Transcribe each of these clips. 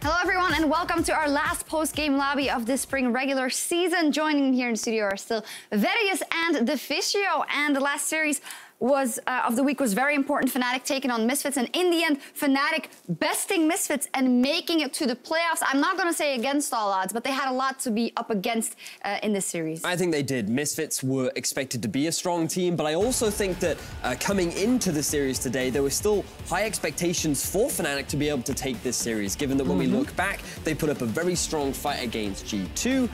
Hello everyone and welcome to our last post-game lobby of this spring regular season. Joining me here in the studio are still Verius and Deficio, and the last series of the week was very important. Fnatic taking on Misfits, and in the end, Fnatic besting Misfits and making it to the playoffs. I'm not going to say against all odds, but they had a lot to be up against in this series. I think they did. Misfits were expected to be a strong team, but I also think that coming into the series today, there were still high expectations for Fnatic to be able to take this series, given that when we look back, they put up a very strong fight against G2.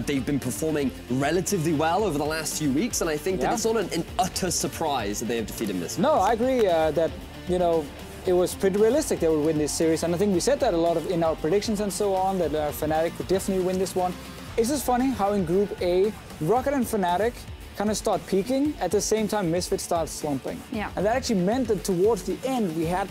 They've been performing relatively well over the last few weeks, and I think that it's not an utter surprise that they have defeated Misfits. No, I agree that, you know, it was pretty realistic they would win this series, and I think we said that a lot in our predictions and so on, that Fnatic could definitely win this one. It's just funny how in Group A, Rockit and Fnatic kind of start peaking, at the same time Misfits starts slumping. Yeah. And that actually meant that towards the end we had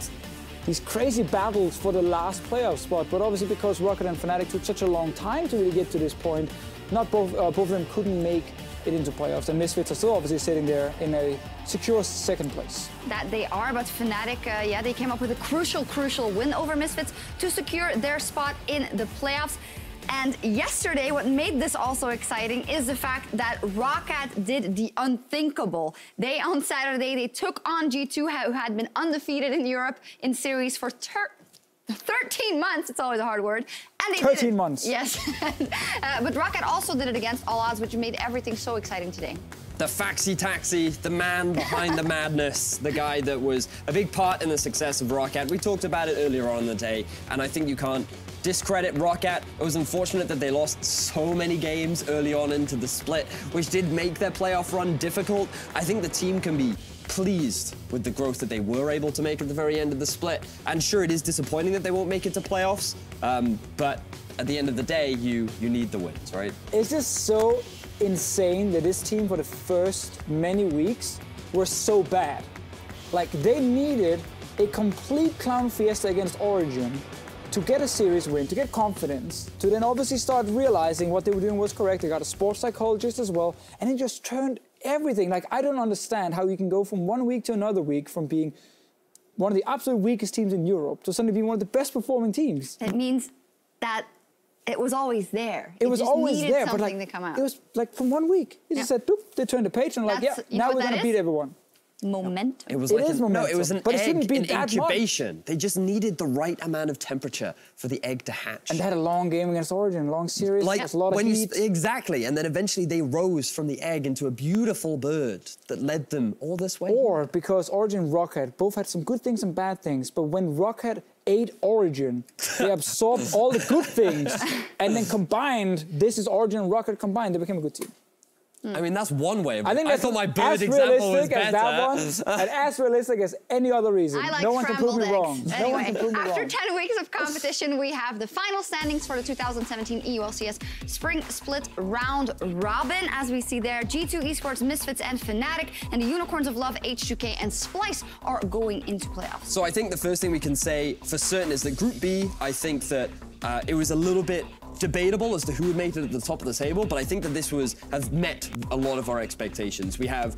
these crazy battles for the last playoff spot, but obviously because Rockit and Fnatic took such a long time to really get to this point, not both of them couldn't make it into playoffs, and Misfits are still obviously sitting there in a secure second place. That they are, but Fnatic, yeah, they came up with a crucial win over Misfits to secure their spot in the playoffs. And yesterday, what made this also exciting is the fact that Rockit did the unthinkable. On Saturday, they took on G2, who had been undefeated in Europe in series for 13 months, it's always a hard word. And they 13 months. Yes. But Rockit also did it against all odds, which made everything so exciting today. The Faxi Taxi, the man behind the madness, the guy that was a big part in the success of Rockit. We talked about it earlier on in the day, and I think you can't discredit Rockit. It was unfortunate that they lost so many games early on into the split, which did make their playoff run difficult. I think the team can be pleased with the growth that they were able to make at the very end of the split. And sure, it is disappointing that they won't make it to playoffs, but at the end of the day, you need the wins, right? It's just so insane that this team for the first many weeks were so bad. Like, they needed a complete clown fiesta against Origin to get a series win, to get confidence, to then obviously start realizing what they were doing was correct. They got a sports psychologist as well, and it just turned everything. Like, I don't understand how you can go from one week to another week from being one of the absolute weakest teams in Europe to suddenly being one of the best performing teams. It means that it was always there. It was always there, but like, to come out. It was like from 1 week. You just said, boop, they turned the page and like, yeah, now we're gonna beat everyone. Momentum. It was like momentum. No, it was an but egg it shouldn't be in that incubation. much. They just needed the right amount of temperature for the egg to hatch. And they had a long game against Origin, long series, like a lot of heat. Exactly, and then eventually they rose from the egg into a beautiful bird that led them all this way. Or because Origin and Rockit both had some good things and bad things, but when Rockit ate Origin, they absorbed all the good things, and then combined, this is Origin and Rockit combined, they became a good team. I mean, that's one way of it. I thought my bird example was better. As that one, and as realistic as any other reason. I like no one can prove me wrong. Anyway, no one can prove me after wrong. 10 weeks of competition, we have the final standings for the 2017 EULCS Spring Split Round Robin. As we see there, G2, Esports, Misfits, and Fnatic, and the Unicorns of Love, H2K, and Splice are going into playoffs. So I think the first thing we can say for certain is that Group B, I think that it was a little bit debatable as to who would make it at the top of the table, but I think that this has met a lot of our expectations. We have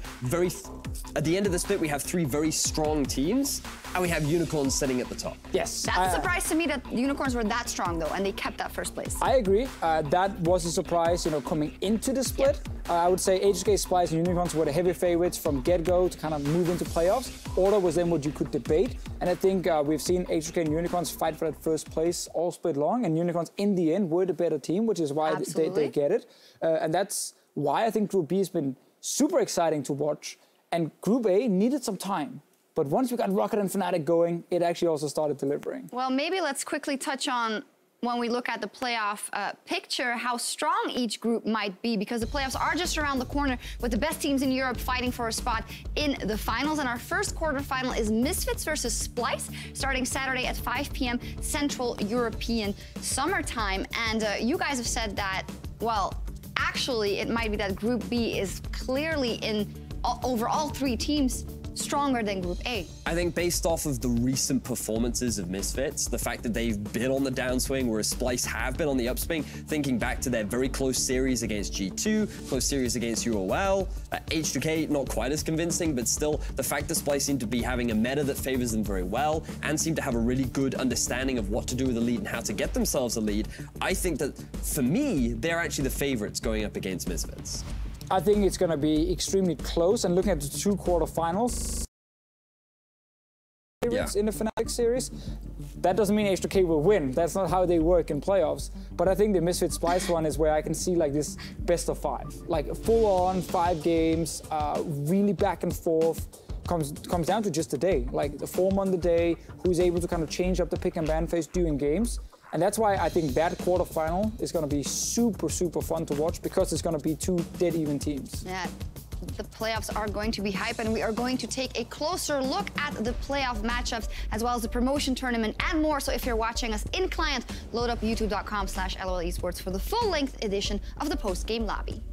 at the end of the split, we have 3 very strong teams, and we have Unicorns sitting at the top. Yes. That's a surprise to me that the Unicorns were that strong, though, and they kept that first place. I agree. That was a surprise, you know, coming into the split. I would say HK, Splice, and Unicorns were the heavy favorites from get-go to kind of move into playoffs. Order was then what you could debate, and I think we've seen HK and Unicorns fight for that first place all split long, and Unicorns in the end were the better team, which is why they get it. And that's why I think Group B has been super exciting to watch, and Group A needed some time. But once we got Rockit and Fnatic going, it actually also started delivering. Well, maybe let's quickly touch on, when we look at the playoff picture, how strong each group might be, because the playoffs are just around the corner with the best teams in Europe fighting for a spot in the finals. And our first quarterfinal is Misfits versus Splice, starting Saturday at 5 p.m. Central European Summertime. And you guys have said that, well, actually, it might be that Group B is clearly over all 3 teams stronger than Group A. I think based off of the recent performances of Misfits, the fact that they've been on the downswing, whereas Splice have been on the upswing, thinking back to their very close series against G2, close series against EULCS, H2K, not quite as convincing, but still, the fact that Splice seem to be having a meta that favors them very well, and seem to have a really good understanding of what to do with the lead and how to get themselves a lead, I think that, for me, they're actually the favorites going up against Misfits. I think it's going to be extremely close, and looking at the 2 quarterfinals in the Fnatic series, that doesn't mean H2K will win. That's not how they work in playoffs. But I think the Misfits Splice one is where I can see like this best of 5, like full on 5 games, really back and forth. Comes down to just the day, like the form on the day, who's able to kind of change up the pick and ban phase during games. And that's why I think that quarterfinal is going to be super, super fun to watch, because it's going to be 2 dead even teams. Yeah. The playoffs are going to be hype, and we are going to take a closer look at the playoff matchups as well as the promotion tournament and more. So if you're watching us in client, load up youtube.com/LOL Esports for the full-length edition of the post-game lobby.